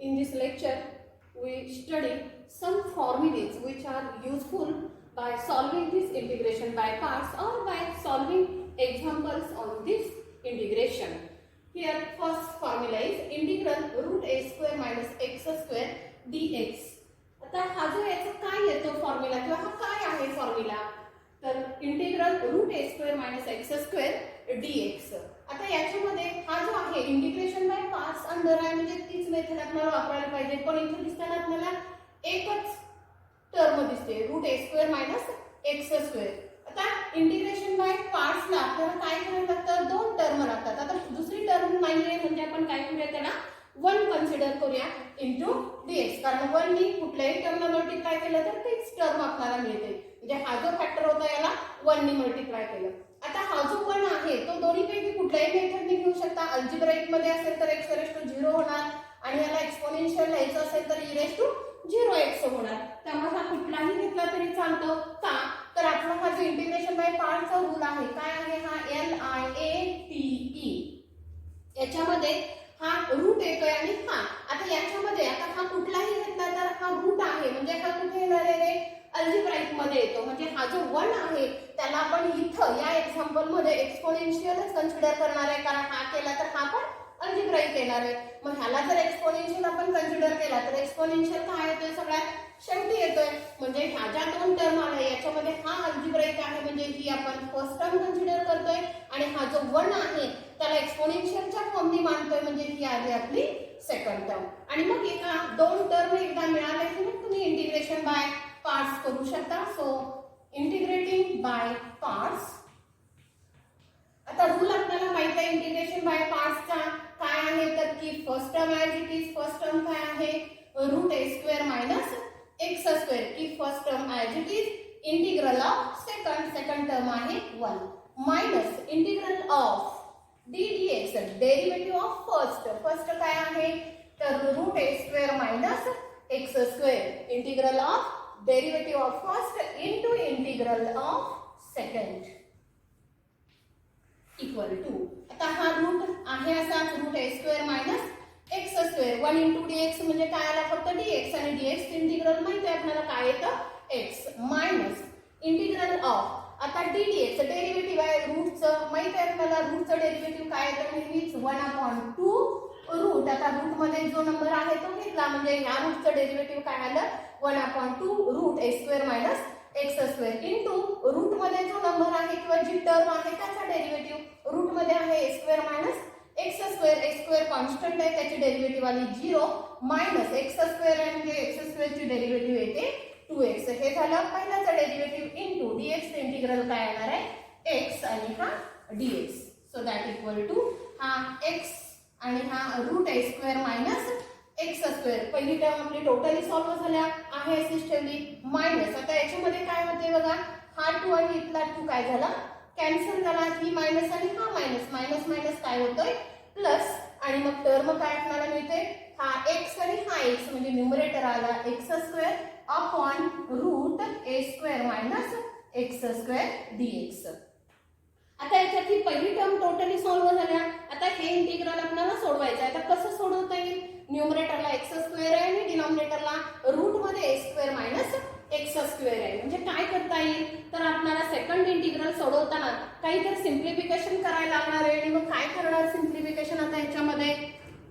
In this lecture, we study some formulas which are useful by solving this integration by parts or by solving examples on this integration. Here, first formula is integral root a square minus x square dx. आता हा जो याचा काय येतो formula किंवा हा काय आहे फॉर्म्युला, तर इंटिग्रल रूट ए square minus x square dx. आता याच्यामध्ये हा जो आहे इंटिग्रेशन बाय पार्ट्स अंडर आहे, म्हणजे तीच मेथड आपल्याला वापरायला पाहिजे. पण इथे दिसताना आपल्याला एकच टर्म दिसते, रूट ए स्क्वेअर मायनस एक्स स्क्वेअर. आता इंटिग्रेशन बाय पार्ट्सला आपल्याला काय करायला लागतं, दोन टर्म लागतात. आता दुसरी टर्म नाहीये म्हणजे आपण काय करूया, त्याला 1 कन्सिडर करूया इंटू डीएक्स. कारण 1 नी कुठल्याही टर्मला मल्टिप्लाय केलं तर तीच टर्म आपल्याला मिळते. म्हणजे हा जो फॅक्टर होता याला 1 नी मल्टिप्लाय केलं. आता हा जो 1 आहे तो दोन्हीपैकी कुठल्याही मेथडने घेऊ शकता. अल्जेब्राइक मध्ये असेल तर x रेज टू 0 होणार आणि याला एक्सपोनेन्शियल लिहायचं असेल तर e रेज टू 0x होणार. त्यामुळे हा कुठलाही घेतला तरी चालतो. का तर आपला हा जो इंटिग्रेशन बाय पार्टचा रूल आहे काय आहे, हा LIATE. याच्यामध्ये हा रूट येतोय आणि हा आता याच्यामध्ये आता हा कुठलाही घेतला तर हा रूट आहे म्हणजे हा कुठे येणार आहे रे, अल्जेब्राइक मध्ये येतो. म्हणजे हा जो 1 आहे त्याला आपण इथं या एक्झाम्पल मध्ये एक्सपोनेन्शियलच कन्सिडर करणार आहे, कारण हा केला तर हा पण अल्जेब्राइक येणार आहे. मग ह्याला जर एक्सपोनेन्शियल आपण कन्सिडर केला तर एक्सपोनेन्शियल काय येतोय, सगळ्यात शेवटी येतोय. म्हणजे ह्या ज्या दोन टर्म आल्या याच्यामध्ये हा अल्जेब्राइक आहे म्हणजे ही आपण फर्स्ट टर्म कन्सिडर करतोय आणि हा जो 1 आहे त्याला एक्सपोनेन्शियलच्या फॉर्मनी मांडतोय म्हणजे ही आली आपली सेकंड टर्म. आणि मग एका दोन टर्म एकदा मिळाले की मग तुम्ही इंटिग्रेशन बाय पार्ट्स करू शकता. So integrating by parts. आता रूल आपल्याला माहित आहे इंटिग्रेशन बाय पार्ट्सचा काय आहे, तर की first term as it is. First term काय आहे, रूट ए स्क्वेअर मायनस एक्स स्क्वेअर. की first term as it is integral of second term आहे 1 minus integral of ddx derivative of first काय आहे, तर root A square minus x square. Integral of derivative of first into integral of second equal to. आता हा root आहे असाच root ए square minus x square. 1 into dx म्हणजे काय आला, फक्त डीएक्स. आणि डीएक्स इंटिग्रल माहिती आहे आपल्याला काय येतं, एक्स मायनस इंटिग्रल ऑफ आता ddx डेरिव्हेटिव्ह आहे रूटचं, माहिती आहे आपल्याला रूटचं डेरिव्हेटिव्ह काय येतं नेहमीच 1/2 रूट. आता रूट मध्ये जो नंबर आहे तो घेतला म्हणजे ह्या रूटचं डेरिव्हेटिव्ह काय आलं 1/2 रूट ए square minus x square into root मध्ये जो नंबर आहे किंवा जी टर्म आहे त्याचा डेरिव्हेटिव्ह. रूट मध्ये आहे ए स्क्वेअर मायनस एक्स स्क्वेअर. ए स्क्वेअर कॉन्स्टंट आहे त्याची डेरिव्हेटिव्ह आली 0 मायनस एक्स स्क्वेअर आहे म्हणजे एक्स स्क्वेअरची डेरिव्हेटिव्ह येते 2x. हे झालं पहिलाचं डेरिव्हेटिव्ह इंटू डीएक्स इंटिग्रल काय येणार आहे x आणि हा dx. So that equal to हा x आणि हा रूट ए स्क्वेअर मायनस एक्स स्क्वेअर. पहिली टर्म आपली टोटली सॉल्व्ह झाल्या आहे अशीच ठेवली मायनस. आता याच्यामध्ये काय होते बघा, हा 2 आणि इथला 2 काय झाला, कॅन्सल झाला. ही मायनस आणि हा मायनस, मायनस मायनस काय होतोय प्लस. आणि मग टर्म काय आपल्याला मिळते, हा x आणि हा x म्हणजे न्यूमरेटर आला एक्स स्क्वेअर अपॉन रूट ए square minus x square dx. आता याच्यात ही पहिली टर्म टोटली सॉल्व्ह झाल्या. आता हे इंटिग्रल आपल्याला सोडवायचं आहे. आता कसं सोडवता येईल, न्यूमरेटरला एक्स स्क्वेअर आहे आणि डिनॉमिनेटरला रूट मध्ये ए स्क्वेअर मायनस एक्स स्क्वेअर आहे. म्हणजे काय करता येईल, तर आपल्याला सेकंड इंटिग्रल सोडवताना काहीतरी सिम्प्लिफिकेशन करायला लागणार आहे. आणि मग काय करणार सिम्प्लिफिकेशन, आता याच्यामध्ये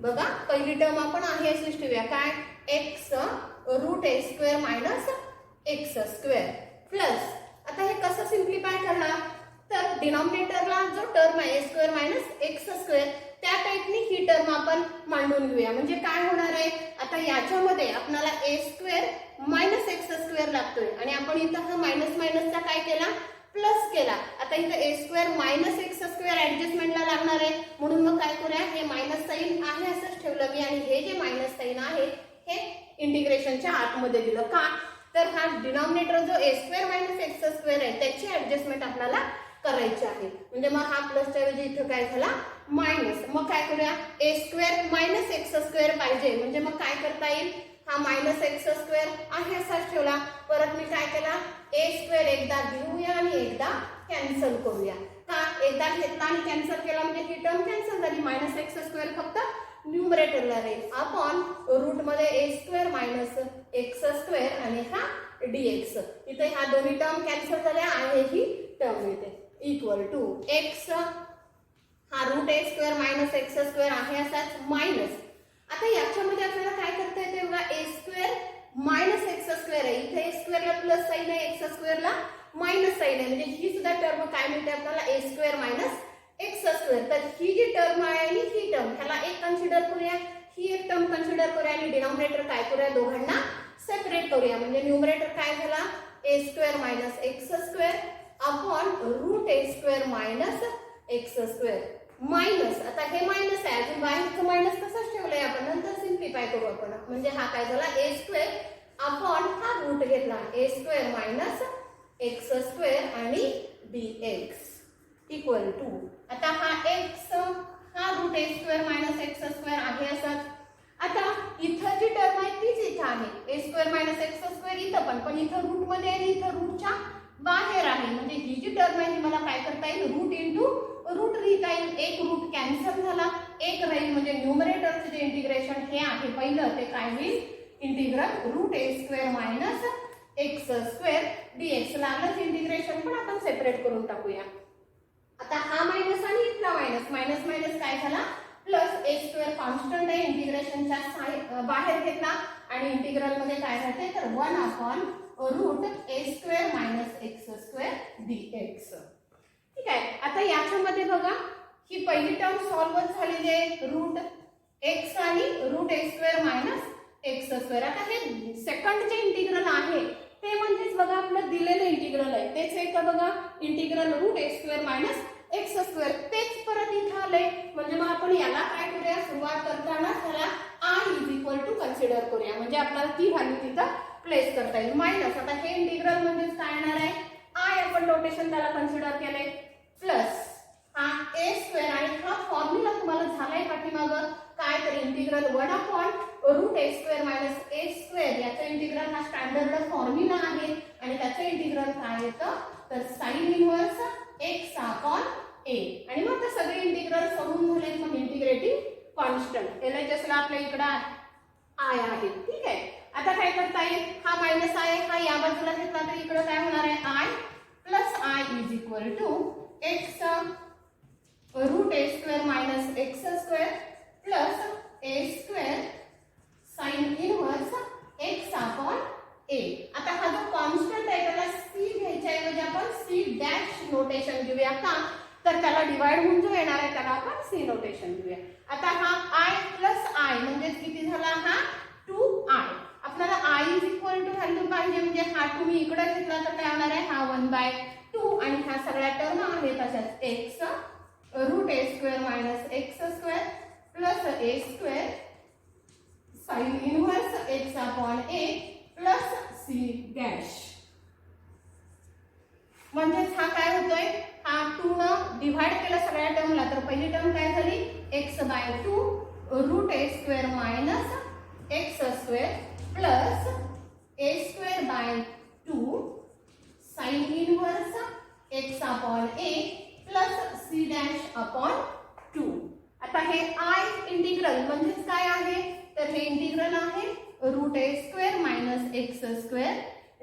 बघा पहिली टर्म आपण आहे अशीच ठेवूया, काय एक्स रूट ए square minus x square plus. आता हे कसं सिम्प्लिफाय करणार, तर डिनॉमिनेटरला जो टर्म आहे ए स्क्वेअर मायनस एक्स स्क्वेअर त्या टाइपनी ही टर्म आपण मांडून घेऊया. म्हणजे काय होणार आहे, आता याच्यामध्ये आपल्याला ए स्क्वेअर मायनस एक्स स्क्वेअर लागतोय आणि आपण इथं हा मायनस मायनसचा काय केला, प्लस केला. आता इथं ए स्क्वेअर मायनस एक्स स्क्वेअर ऍडजस्टमेंटला लागणार आहे म्हणून मग काय करूया, हे मायनस साइन आहे असंच ठेवलं मी आणि हे जे मायनस साइन आहे हे इंटिग्रेशनच्या आतमध्ये दिलं. का तर हा डिनॉमिनेटर जो ए स्क्वेअर मायनस एक्स स्क्वेअर आहे त्याची ऍडजस्टमेंट आपल्याला करायची आहे. म्हणजे मग हा प्लसच्या ऐवजी इथं काय झाला मायनस. मग काय करूया, ए स्क्वेअर मायनस एक्स स्क्वेअर पाहिजे म्हणजे मग काय करता येईल, हा मायनस एक्स स्क्वेअर आहे असाच ठेवला. परत मी काय केला, ए स्क्वेअर एकदा घेऊया आणि एकदा कॅन्सल करूया. का एकदा घेतला आणि कॅन्सल केला म्हणजे ही टर्म कॅन्सल झाली, मायनस एक्स स्क्वेअर फक्त न्यूमरेटरला राहील अपॉन रूट मध्ये ए स्क्वेअर मायनस एक्स स्क्वेअर आणि हा dx. इथे ह्या दोन्ही टर्म कॅन्सल झाल्या आहे ही टर्म येते इक्वल टू एक्स हा रूट ए स्क्वेअर मायनस एक्स स्क्वेअर आहे असाच मायनस. आता याच्यामध्ये आपल्याला काय करता येते बघा ए स्क्वेअर मायनस एक्स स्क्वेअर आहे इथे ए स्क्वेअरला प्लस साइन आहे एक्स स्क्वेअरला मायनस साइन आहे म्हणजे ही सुद्धा टर्म काय मिळते आपल्याला ए स्क्वेअर मायनस एक्स स्क्वेअर. तर ही जी टर्म आहे आणि ही टर्म ह्याला एक कन्सिडर करूया ही एक टर्म कन्सिडर करूया आणि डिनॉमिनेटर काय करूया दोघांना सेपरेट करूया म्हणजे न्यूमरेटर काय झाला a square minus x square upon root A square minus x square minus. आता हे मायनस आहे अजून बाहेरचं मायनस तसंच ठेवलंय आपण नंतर सिम्प्लिफाय करू आपण म्हणजे हा काय झाला ए स्क्वेअर अपॉन हा रूट घेतला ए स्क्वेअर मायनस एक्स स्क्वेअर आणि dx इक्वल टू आता हा x हा रूट ए स्क्वेअर मायनस एक्स स्क्वेअर आहे असाच. आता इथं जी टर्म आहे तीच इथं आहे ए स्क्वेअर मायनस एक्स स्क्वेअर इथं पण इथं रूट मध्ये आणि इथं रूटच्या बाहेर आहे म्हणजे ही जी टर्म आहे ती मला काय करता येईल रूट इंटू रूट लिहिता येईल. एक रूट कॅन्सल झाला एक राहील म्हणजे न्यूमरेटरचे जे इंटिग्रेशन हे आहे पहिलं ते काय होईल इंटिग्रल रूट ए square minus x square dx. लागलंच इंटिग्रेशन पण आपण सेपरेट करून टाकूया. आता हा मायनस आणि इथला मायनस मायनस मायनस काय झाला प्लस ए स्क्वेअर कॉन्स्टंट आहे इंटिग्रेशनच्या बाहेर घेतला आणि इंटिग्रल मध्ये काय राहते तर 1 अपॉन रूट ए square minus x square dx. ठीक आहे. आता याच्यामध्ये बघा ही पहिली टर्म सॉल्व्ह झालेली आहे रूट एक्स आणि रूट ए स्क्वेअर मायनस एक्स स्क्वेअर. आता हे सेकंड जे इंटिग्रल आहे ते म्हणजेच बघा आपलं दिलेलं इंटिग्रल आहे तेच येतं बघा इंटिग्रल रूट ए स्क्वेअर मायनस एक्स स्क्वेअर तेच परत इथं आलंय म्हणजे मग आपण याला काय करूया सुरुवात करताना त्याला I is equal to consider करूया म्हणजे आपल्याला ती व्हॅल्यू तिथं प्लेस करता येईल मायनस. आता हे इंटिग्रल म्हणजेच काय येणार आहे आय आपण नोटेशन त्याला कन्सिडर केलंय प्लस हा ए स्क्वेअर आणि हा फॉर्म्युला तुम्हाला झालाय पाठीमागं काय तर integral 1 upon root A square minus a square याचा इंटिग्रल हा स्टँडर्ड फॉर्म्युला आहे आणि त्याचं इंटिग्रल काय येतं तर साइन इनव्हर्स एक्स अपॉन ए आणि मग ते सगळे इंटिग्रल सोडून झाले मग इंटिग्रेटिंग कॉन्स्टंट LHS ला आपल्या इकडे आय आहे. ठीक आहे. आता काय करता येईल हा मायनस आहे हा या बाजूला घेतला तर इकडे काय होणार आहे I plus I is equal to x root A square minus x square plus A square sine inverse x upon a. आता हा जो कॉन्स्टंट आहे त्याला सी घ्यायच्या ऐवजी आपण सी डॅश नोटेशन घेऊया का तर त्याला डिवाइड होऊन जो येणार आहे त्याला आपण सी नोटेशन घेऊया. आता हा आय प्लस आय म्हणजे किती झाला हा 2i. आपल्याला i is equal to value पाहिजे म्हणजे हा तुम्ही इकडे घेतला तर काय होणार आहे हा 1/2 आणि ह्या सगळ्या टर्म आहेत तशाच x रूट ए square minus x square plus ए square sine inverse x upon ए प्लस सी डॅश. म्हणजेच हा काय होतोय हा 2 न डिवाइड केला सगळ्या टर्मला तर पहिली टर्म काय झाली x/2 root A square minus x square plus A square by 2 sine inverse x upon A plus C dash upon 2. आता हे आय इंटिग्रल म्हणजेच काय आहे तर हे इंटिग्रल आहे रूट ए square minus x square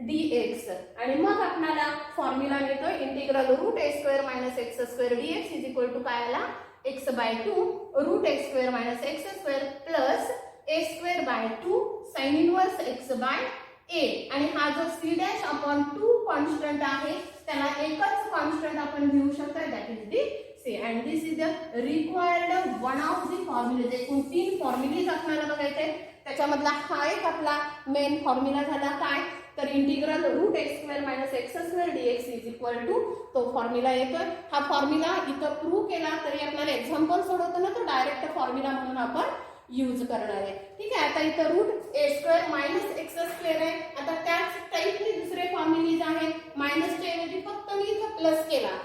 dx आणि मग आपल्याला फॉर्म्युला मिळतो integral root A square minus x square dx is equal to काय आला x/2 root A square minus x square plus A square by 2 sine inverse x by a आणि हा जो C dash upon 2 constant आहे त्याला एकच constant आपण घेऊ शकतो that is the c and this is the required one of the फॉर्म्युले. एकूण 3 फॉर्म्युलेज आपल्याला बघायचे त्याच्यामधला हा एक आपला मेन फॉर्म्युला झाला काय तर integral root A square minus x square dx is equal to तो फॉर्म्युला येतोय. हा फॉर्म्युला इथं प्रूव्ह केला तरी आपल्याला एक्झाम्पल सोडवताना तो डायरेक्ट फॉर्म्युला म्हणून आपण यूज करणार आहे. ठीक आहे. आता इथं रूट ए स्क्वेअर मायनस एक्स स्क्वेअर आहे. आता त्याच टाईपचे दुसरे फॉर्म्युलेज आहेत मायनसच्या ऐवजी फक्त मी इथं प्लस केला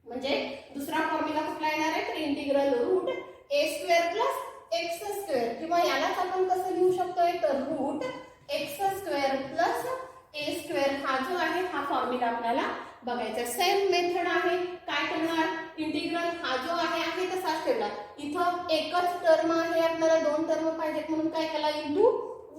म्हणजे दुसरा फॉर्म्युला कुठला येणार आहे तर इंटिग्रल रूट ए स्क्वेअर प्लस एक्स स्क्वेअर किंवा यालाच आपण कसं लिहू शकतोय तर रूट एक्स स्क्वेअर प्लस ए स्क्वेअर हा जो आहे हा फॉर्म्युला आपल्याला बघायचा. सेम मेथड आहे काय करणार इंटिग्रल हा जो आहे तसाच ठेवला इथं मग एकच टर्म आहे, आपल्याला दोन टर्म पाहिजेत म्हणून काय केला, इंटू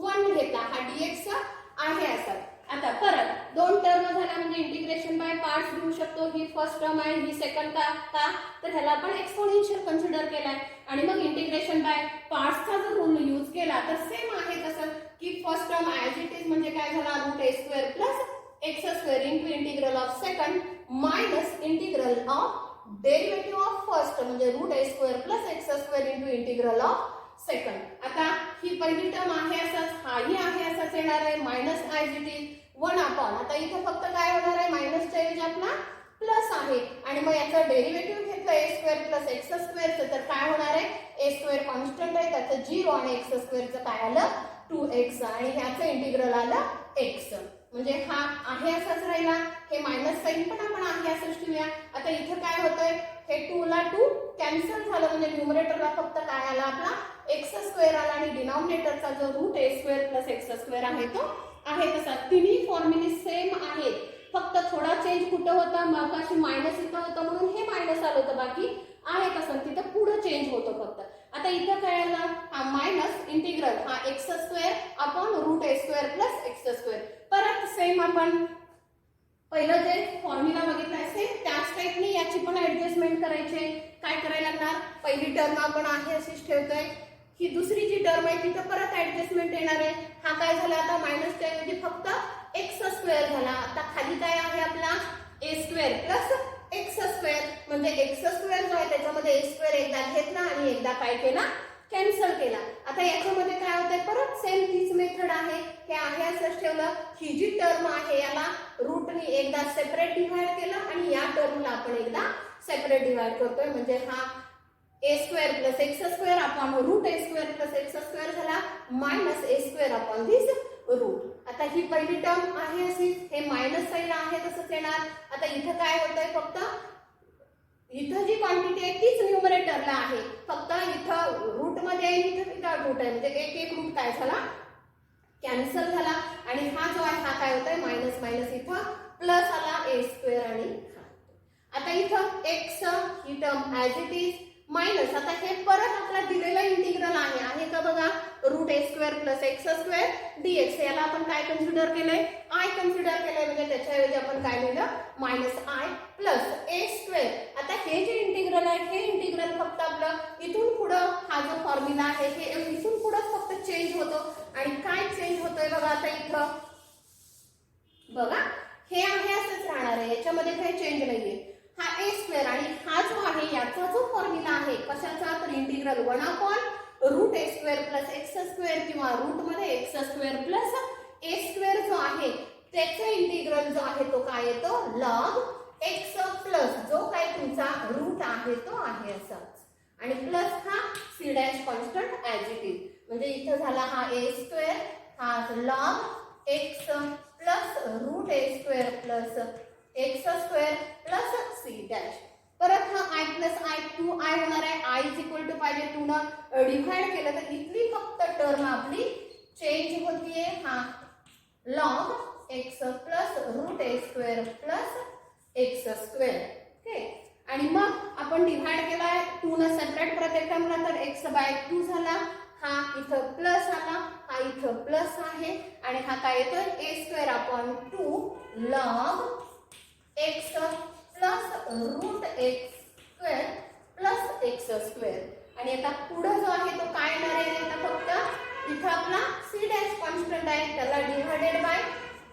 1 घेतला. हा dx आहे असा. आता परत दोन टर्म झाल्या म्हणजे इंटिग्रेशन बाय पार्ट्स घेऊ शकतो. ही फर्स्ट टर्म आहे, ही सेकंड का तर ह्याला आपण एक्सपोनेन्शियल कन्सिडर केलाय. आणि मग इंटिग्रेशन बाय पार्ट्सचा जर रूल यूज केला तर सेम आहे तसं की first term as it is म्हणजे काय झाला, root A square plus x square into integral of second minus integral of derivative of first म्हणजे root A square plus x square into integral of second. आता ही पहिली term आहे असंच, हाही आहे असंच येणार आहे, minus as it is 1 upon. आता इथे फक्त काय होणार आहे, मायनसच्या ऐवजी आपला प्लस आहे आणि मग याचा डेरिव्हेटिव्ह घेतलं ए स्क्वेअर प्लस एक्स स्क्वेअरचं तर काय होणार आहे, ए स्क्वेअर कॉन्स्टंट आहे त्याचं 0 आणि एक्स स्क्वेअरचं काय आलं 2x आणि ह्याचं इंटिग्रल आलं x. म्हणजे हा आहे असाच राहिला. हे मायनस साइन पण आपण आहे असंच ठेवूया. आता इथे काय होतंय, हे 2 ला 2 कॅन्सल झालं म्हणजे न्यूमरेटरला फक्त काय आला आपला एक्स स्क्वेअर आला आणि डिनॉमिनेटरचा जो रूट ए स्क्वेअर प्लस एक्स स्क्वेअर आहे तो आहे तसा. तिन्ही फॉर्म्युले सेम आहेत, फक्त थोडा चेंज कुठं होता, मगाशी मायनस इथं होतं म्हणून हे मायनस आलं होतं, बाकी आहे तसं तिथं पुढं चेंज होतं फक्त. आता इथं काय आलं, हा मायनस इंटिग्रल हा एक्स स्क्वेअर अपॉन रूट ए स्क्वेअर प्लस एक्स स्क्वेअर. परत सेम आपण पहिलं जे फॉर्म्युला बघितला सेम त्याच टाईपने याची पण ऍडजस्टमेंट करायची. काय करायला लागणार, पहिली टर्म आपण आहे अशीच ठेवतोय, ही दुसरी जी टर्म आहे तिथं परत ऍडजस्टमेंट येणार आहे. हा काय झाला आता मायनसच्या ऐवजी फक्त एक्स स्क्वेअर झाला. आता खाली काय आहे आपला ए स्क्वेअर प्लस एक्स स्क्वेअर म्हणजे एक्स स्क्वेअर जो आहे त्याच्यामध्ये ए स्क्वेअर एकदा घेतला आणि एकदा काय केला, कॅन्सल केला. आता याच्यामध्ये काय होतंय, परत सेम तीच मेथड आहे, हे आहे असंच ठेवलं. ही जी टर्म आहे याला रूटनी एकदा सेपरेट डिव्हाइड केलं आणि या टर्मला आपण एकदा सेपरेट डिव्हाइड करतोय म्हणजे हा a square plus x square upon root A square plus x square झाला minus a square upon this root. आता ही पहिली टर्म आहे अशीच, हे मायनस साइन आहे तसंच येणार. आता इथं काय होतंय, फक्त इथं जी क्वांटिटी आहे तीच न्यूमरेटरला आहे, फक्त इथं रूट मध्ये आहे इथं विदाउट रूट आहे म्हणजे एक एक रूट काय झाला कॅन्सल झाला आणि हा जो आहे हा काय होतंय मायनस मायनस इथं प्लस आला ए स्क्वेअर आणि आता इथं एक्स ही term as it is minus. आता हे परत आपला दिलेला इंटिग्रल आहे का बघा, रूट ए square plus x square dx. याला आपण काय कन्सिडर केलंय, आय कन्सिडर केलंय म्हणजे त्याच्याऐवजी आपण काय लिहिलं minus I plus A square. आता हे जे इंटिग्रल आहे हे इंटिग्रल फक्त आपलं इथून पुढं हा जो फॉर्म्युला आहे हे इथून पुढं फक्त चेंज होतो. आणि काय चेंज होतोय बघा, आता इथं बघा हे आहे असंच राहणार आहे, याच्यामध्ये काही चेंज नाहीये. हा ए स्क्वेअर आणि हा जो आहे याचा जो फॉर्म्युला आहे कशाचा, तर इंटिग्रल 1 अपॉन रूट ए स्क्वेअर प्लस एक्स स्क्वेअर किंवा रूट मध्ये एक्स स्क्वेअर प्लस ए स्क्वेअर जो आहे त्याचा इंटिग्रल जो आहे तो काय येतो लॉग एक्स प्लस जो काय तुमचा रूट आहे तो आहे असाच आणि प्लस हा c dash constant as it is म्हणजे इथं झाला हा ए स्क्वेअर हा लॉग एक्स प्लस रूट ए square plus x square plus C dash. परत हा आय प्लस आय 2 आय होणार आहे, आय इज इक्वल टू पाहिजे 2 न डिव्हाइड केलं तर इथली फक्त टर्म आपली चेंज होतीये. हा लॉग एक्स प्लस रूट ए square plus x square. Okay आणि मग आपण डिव्हाइड केलाय 2 न सेपरेट प्रत्येक टर्मला तर एक्स बाय 2 झाला. हा इथं प्लस आला, हा इथं प्लस आहे आणि हा काय येतोय a square upon 2 log x plus root x square plus x square. आणि आता पुढे जो आहे तो काय येणार आहे, आता फक्त इथं आपला सी डॅश कॉन्स्टंट आहे त्याला डिवाइडेड बाय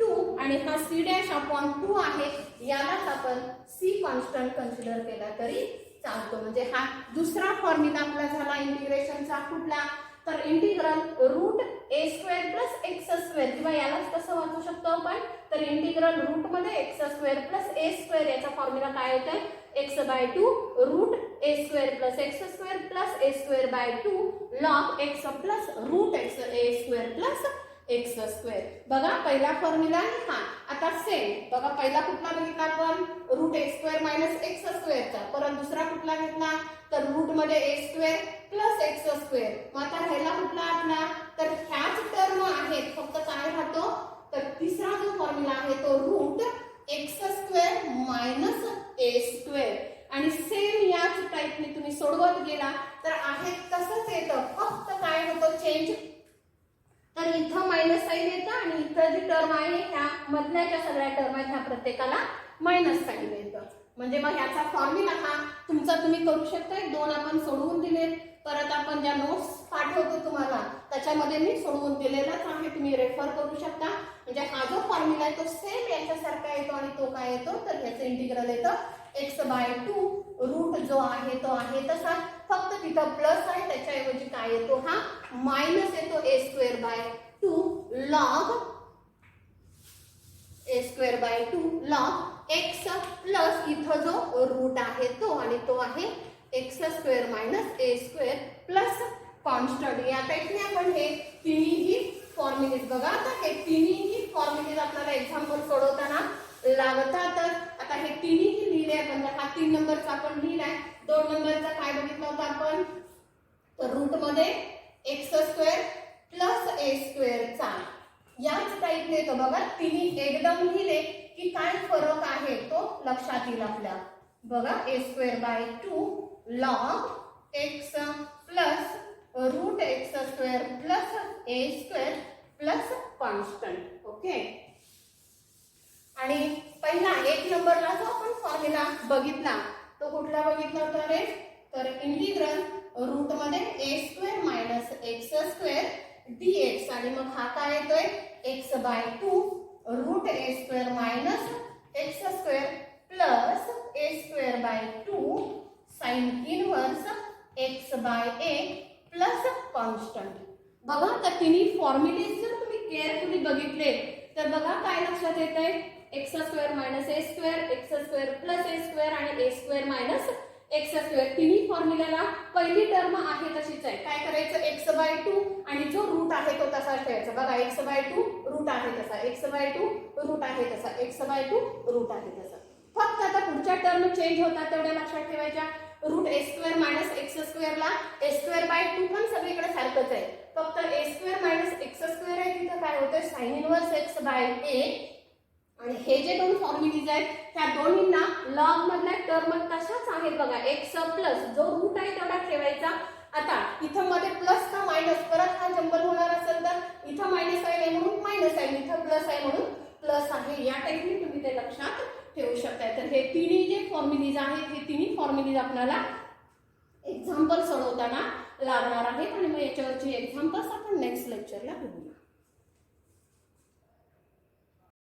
2 आणि हा सी डॅश अपॉन 2 आहे यालाच आपण सी कॉन्स्टंट कन्सिडर केला तरी चालतो. म्हणजे हा दुसरा फॉर्म्युला आपला झाला इंटिग्रेशनचा कुठला, तर इंटिग्रल रूट ए स्क्वेअर प्लस एक्स स्क्वेअर किंवा यालाच कसं वाचू शकतो आपण, तर इंटिग्रल रूट मध्ये एक्स स्क्वेअर प्लस ए स्क्वेअर याचा फॉर्म्युला काय होतोय X by 2 root A square plus x square plus A square by 2 log x plus root X A square plus x square. बघा पहिला फॉर्म्युला हा. आता सेम बघा पहिला कुठला बघितला आपण रूट ए स्क्वेअर मायनस एक्स स्क्वेअरचा, परत दुसरा कुठला घेतला तर रूट मध्ये ए स्क्वेअर प्लस एक्स स्क्वेअर. मग आता राहिला कुठला आपला, तर ह्याच टर्म आहेत फक्त काय राहतो तर तिसरा जो फॉर्म्युला आहे तो route x square minus a square. आणि सेम याच टाईपने तुम्ही सोडवत गेला तर आहेत सगळं जी टर्म आहे ह्या मधल्या ज्या सगळ्या टर्म आहेत ह्या प्रत्येकाला मायनस साइन येतं. म्हणजे मग ह्याचा फॉर्म्युला हा तुमचा तुम्ही करू शकता. दोन आपण सोडवून दिले, परत आपण ज्या नोट्स पाठवतो तुम्हाला त्याच्यामध्ये मी सोडवून दिलेलाच आहे, तुम्ही रेफर करू शकता. म्हणजे हा जो फॉर्म्युला आहे तो सेम याच्यासारखा येतो आणि तो काय येतो तर ह्याचं इंटिग्रल येतं x/2 रूट जो आहे तो आहे तसा, फक्त तिथं प्लस आहे त्याच्याऐवजी काय येतो हा मायनस येतो a²/2 लॉग x प्लस इथं जो रूट आहे तो आणि तो आहे x² minus a² plus constant. या टाइपने आपण हे तिन्ही फॉर्म्युलेज बघा. आता हे तिन्ही फॉर्म्युलेज आपल्याला एक्झाम्पल सोडवताना लागतात. आता हे तिन्ही लिहिले आपण. हा 3 नंबरचा आपण लिहिलाय. 2 नंबरचा काय बघितलं होतं आपण तर रूट मध्ये x² प्लस a² चा याच टाइपने तो बघा तिन्ही एकदम लिहिले की काय फरक आहे तो लक्षात येईल आपल्या. बघा a²/2 log x plus root x² plus a² plus constant. Okay. आणि पहिला 1 नंबरला जो आपण फॉर्म्युला बघितला तो कुठला बघितला होता रे तर इंटिग्रल रूट मध्ये a² मायनस x² dx आणि मग हा काय येतोय x/2 root a² minus x² plus a²/2 sine inverse x/a plus constant. बघा तर तिन्ही फॉर्म्युलेज जर तुम्ही केअरफुली बघितले तर बघा काय लक्षात येतंय x² minus a² x² plus a² आणि a² मायनस x² तिन्ही फॉर्म्युल्याला पहिली टर्म आहे तशीच आहे. काय करायचं x/2 आणि जो रूट आहे तो तसाच ठेवायचा. बघा x/2 रूट आहे तसा, x/2 रूट आहे तसा, x/2 रूट आहे तसा. फक्त आता पुढच्या टर्म चेंज होतात तेवढ्या लक्षात ठेवायच्या. रूट a² मायनस x² ला a²/2 पण सगळीकडे सारखंच आहे, फक्त a² मायनस x² आहे तिथं काय होतं साइन इनवर्स x/a. आणि हे जे दोन फॉर्म्युलेज आहेत त्या दोन्हींना लॉग मधल्या टर्म तशाच आहेत. बघा x प्लस जो रूट आहे तेवढा ठेवायचा. आता इथं मध्ये प्लस का मायनस परत हा जंबल होणार असेल तर इथं मायनस आहे म्हणून मायनस आहे, इथं प्लस आहे म्हणून प्लस आहे. या टाइपने तुम्ही ते लक्षात ठेवू शकता. तर हे तिन्ही जे फॉर्म्युलेज आहेत हे तिन्ही फॉर्म्युलेज आपल्याला एक्झाम्पल सोडवताना लागणार आहेत आणि मग याच्यावरची एक्झाम्पल्स आपण नेक्स्ट लेक्चरला बघूया.